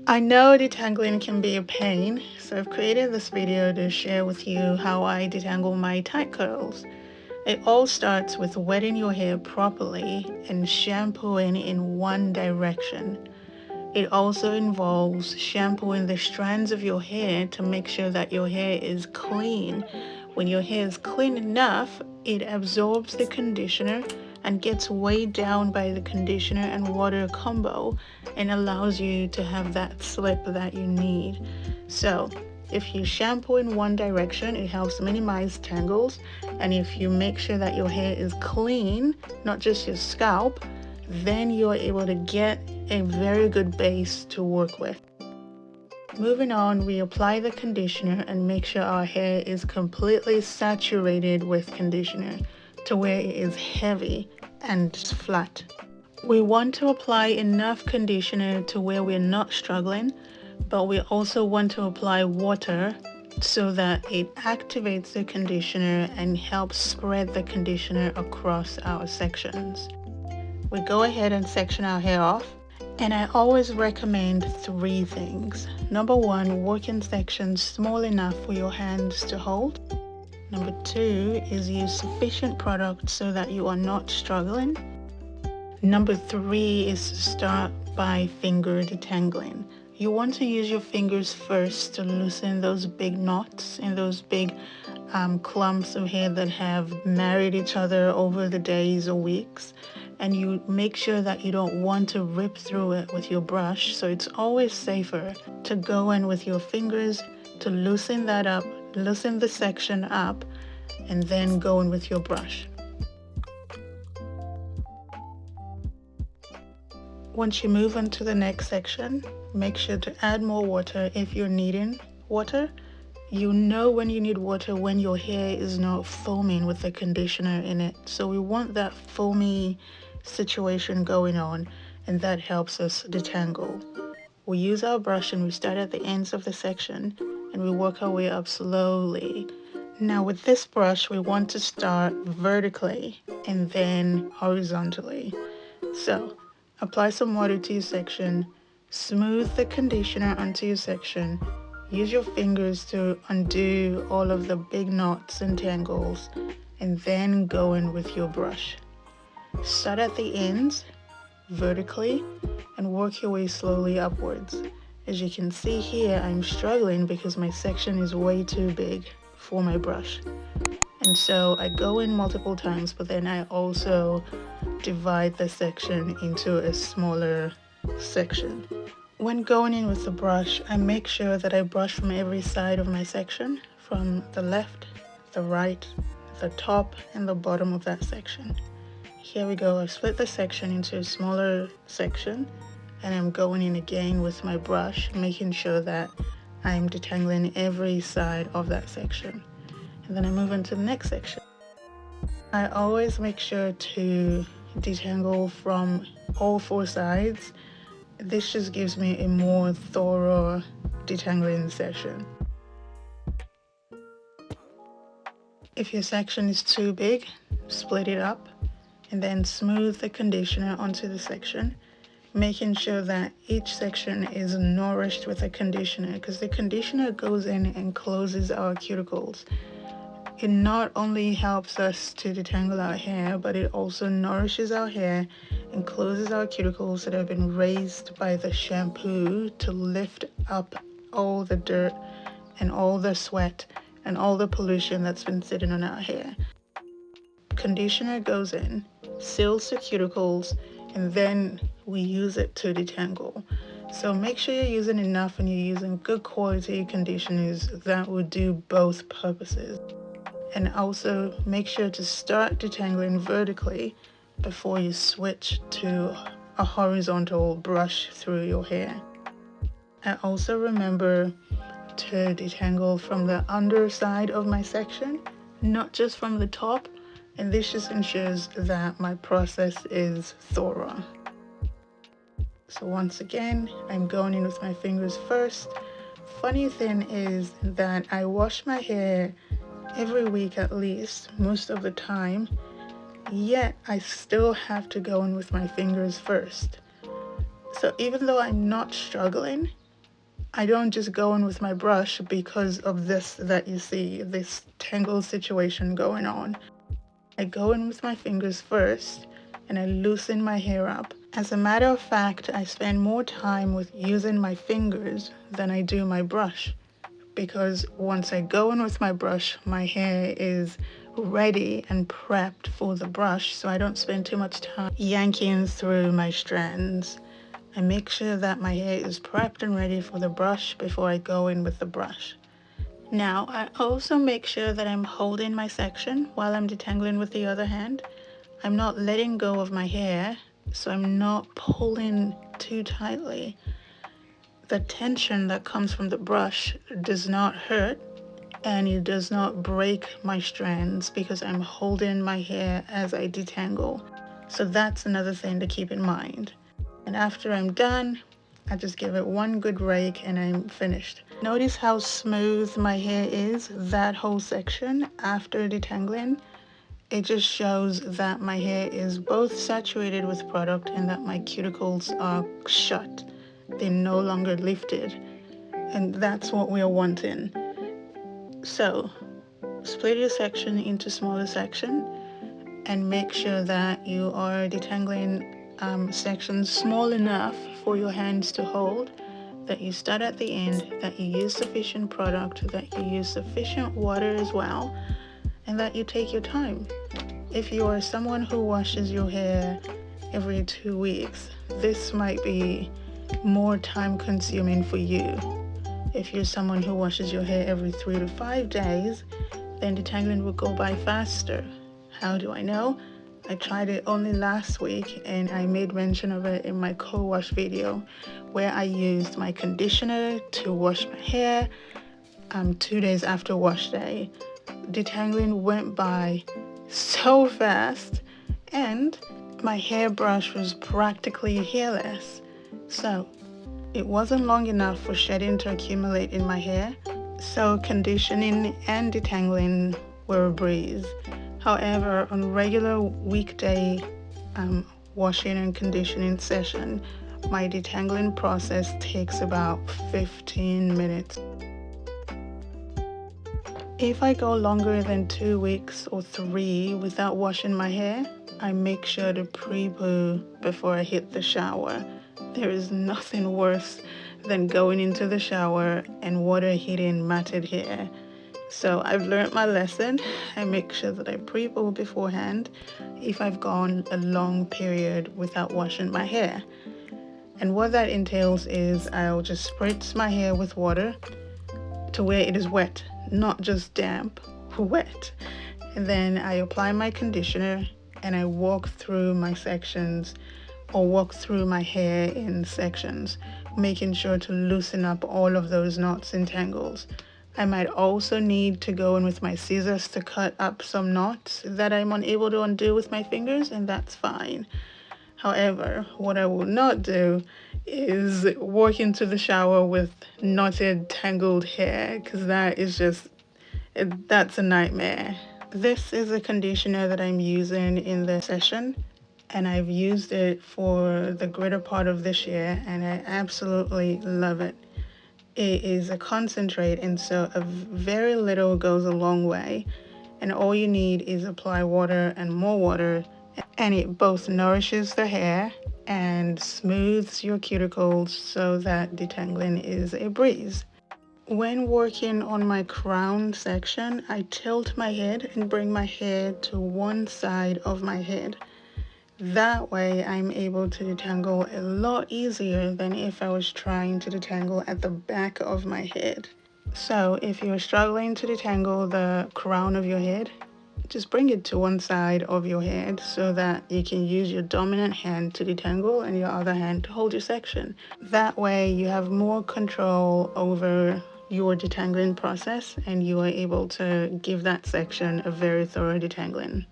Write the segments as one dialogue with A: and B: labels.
A: I know detangling can be a pain, so I've created this video to share with you how I detangle my tight curls. It all starts with wetting your hair properly and shampooing in one direction. It also involves shampooing the strands of your hair to make sure that your hair is clean. When your hair is clean enough, it absorbs the conditioner and gets weighed down by the conditioner and water combo and allows you to have that slip that you need. So if you shampoo in one direction, it helps minimize tangles, and if you make sure that your hair is clean, not just your scalp, then you're able to get a very good base to work with. Moving on, we apply the conditioner and make sure our hair is completely saturated with conditioner to where it is heavy and flat. We want to apply enough conditioner to where we're not struggling, but we also want to apply water so that it activates the conditioner and helps spread the conditioner across our sections. We go ahead and section our hair off, and I always recommend 3 things. Number 1, work in sections small enough for your hands to hold. Number 2 is use sufficient product so that you are not struggling. Number 3 is to start by finger detangling. You want to use your fingers first to loosen those big knots and those big clumps of hair that have married each other over the days or weeks. And you make sure that you don't want to rip through it with your brush, so it's always safer to go in with your fingers to loosen that up, loosen the section up, and then go in with your brush. Once you move on to the next section, make sure to add more water if you're needing water. You know when you need water when your hair is not foaming with the conditioner in it. So we want that foamy situation going on, and that helps us detangle. We use our brush and we start at the ends of the section and we work our way up slowly. Now with this brush, we want to start vertically and then horizontally. So apply some water to your section, smooth the conditioner onto your section, use your fingers to undo all of the big knots and tangles, and then go in with your brush. Start at the ends vertically and work your way slowly upwards. As you can see here, I'm struggling because my section is way too big for my brush. And so I go in multiple times, but then I also divide the section into a smaller section. When going in with the brush, I make sure that I brush from every side of my section, from the left, the right, the top, and the bottom of that section. Here we go, I've split the section into a smaller section, and I'm going in again with my brush, making sure that I'm detangling every side of that section. And then I move into the next section. I always make sure to detangle from all 4 sides. This just gives me a more thorough detangling session. If your section is too big, split it up and then smooth the conditioner onto the section, making sure that each section is nourished with a conditioner, because the conditioner goes in and closes our cuticles. It not only helps us to detangle our hair, but it also nourishes our hair and closes our cuticles that have been raised by the shampoo to lift up all the dirt and all the sweat and all the pollution that's been sitting on our hair. Conditioner goes in, seals the cuticles, and then we use it to detangle. So make sure you're using enough and you're using good quality conditioners that will do both purposes. And also make sure to start detangling vertically before you switch to a horizontal brush through your hair. I also remember to detangle from the underside of my section, not just from the top, and this just ensures that my process is thorough. So once again, I'm going in with my fingers first. Funny thing is that I wash my hair every week at least, most of the time, yet I still have to go in with my fingers first. So even though I'm not struggling, I don't just go in with my brush because of this that you see, this tangle situation going on. I go in with my fingers first and I loosen my hair up. As a matter of fact, I spend more time with using my fingers than I do my brush, because once I go in with my brush, my hair is ready and prepped for the brush, so I don't spend too much time yanking through my strands. I make sure that my hair is prepped and ready for the brush before I go in with the brush. Now, I also make sure that I'm holding my section while I'm detangling with the other hand. I'm not letting go of my hair, so I'm not pulling too tightly. The tension that comes from the brush does not hurt, and it does not break my strands because I'm holding my hair as I detangle. So that's another thing to keep in mind. And after I'm done, I just give it one good rake and I'm finished. Notice how smooth my hair is, that whole section after detangling. It just shows that my hair is both saturated with product and that my cuticles are shut. They're no longer lifted. And that's what we're wanting. So, split your section into smaller sections and make sure that you are detangling sections small enough for your hands to hold, that you start at the end, that you use sufficient product, that you use sufficient water as well, and that you take your time. If you are someone who washes your hair every 2 weeks, this might be more time consuming for you. If you're someone who washes your hair every 3 to 5 days, then detangling will go by faster. How do I know? I tried it only last week and I made mention of it in my co-wash video where I used my conditioner to wash my hair 2 days after wash day. Detangling went by so fast and my hairbrush was practically hairless. So it wasn't long enough for shedding to accumulate in my hair, so conditioning and detangling were a breeze. However, on regular weekday washing and conditioning session, my detangling process takes about 15 minutes. If I go longer than 2 weeks or 3 without washing my hair, I make sure to pre-poo before I hit the shower. There is nothing worse than going into the shower and water hitting matted hair. So I've learned my lesson. I make sure that I pre-poo beforehand if I've gone a long period without washing my hair. And what that entails is I'll just spritz my hair with water to where it is wet, not just damp, wet. And then I apply my conditioner and I walk through my sections or walk through my hair in sections, making sure to loosen up all of those knots and tangles. I might also need to go in with my scissors to cut up some knots that I'm unable to undo with my fingers, and that's fine. However, what I will not do is walk into the shower with knotted, tangled hair, because that's a nightmare. This is a conditioner that I'm using in the session, and I've used it for the greater part of this year, and I absolutely love it. It is a concentrate, and so a very little goes a long way, and all you need is apply water and more water, and it both nourishes the hair and smooths your cuticles so that detangling is a breeze. When working on my crown section, I tilt my head and bring my hair to one side of my head. That way I'm able to detangle a lot easier than if I was trying to detangle at the back of my head. So if you're struggling to detangle the crown of your head, just bring it to one side of your head so that you can use your dominant hand to detangle and your other hand to hold your section. That way you have more control over your detangling process and you are able to give that section a very thorough detangling.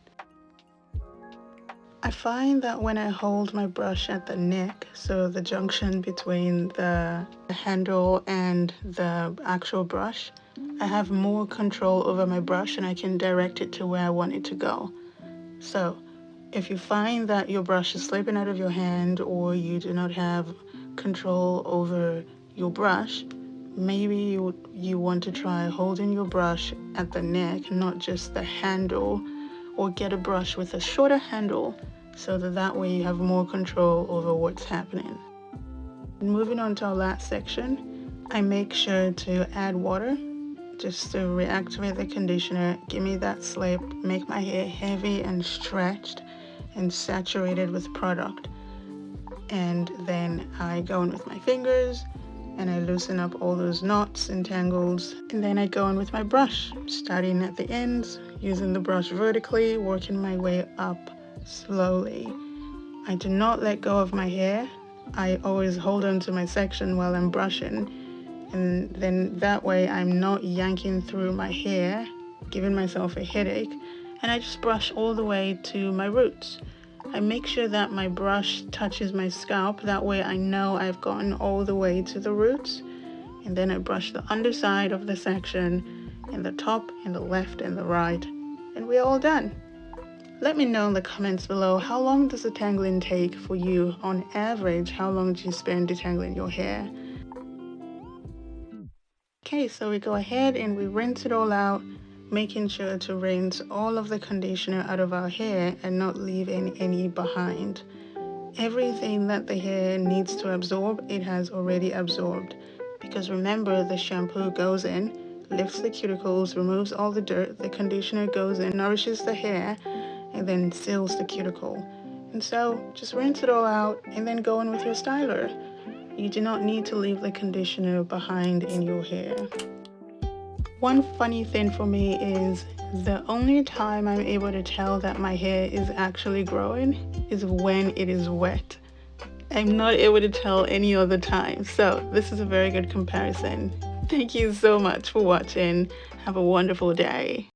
A: I find that when I hold my brush at the neck, so the junction between the handle and the actual brush, I have more control over my brush and I can direct it to where I want it to go. So if you find that your brush is slipping out of your hand or you do not have control over your brush, maybe you want to try holding your brush at the neck, not just the handle, or get a brush with a shorter handle so that way you have more control over what's happening. Moving on to our last section, I make sure to add water just to reactivate the conditioner, give me that slip, make my hair heavy and stretched and saturated with product. And then I go in with my fingers and I loosen up all those knots and tangles. And then I go in with my brush, starting at the ends, using the brush vertically, working my way up slowly. I do not let go of my hair. I always hold on to my section while I'm brushing. And then that way I'm not yanking through my hair, giving myself a headache. And I just brush all the way to my roots. I make sure that my brush touches my scalp, that way I know I've gotten all the way to the roots. And then I brush the underside of the section, and the top, and the left, and the right, and we're all done. Let me know in the comments below, how long does detangling take for you on average? How long do you spend detangling your hair? Okay, so we go ahead and we rinse it all out, making sure to rinse all of the conditioner out of our hair and not leaving any behind. Everything that the hair needs to absorb, it has already absorbed. Because remember, the shampoo goes in, lifts the cuticles, removes all the dirt, the conditioner goes in, nourishes the hair, and then seals the cuticle. And so just rinse it all out and then go in with your styler. You do not need to leave the conditioner behind in your hair. One funny thing for me is the only time I'm able to tell that my hair is actually growing is when it is wet. I'm not able to tell any other time, so this is a very good comparison. Thank you so much for watching. Have a wonderful day.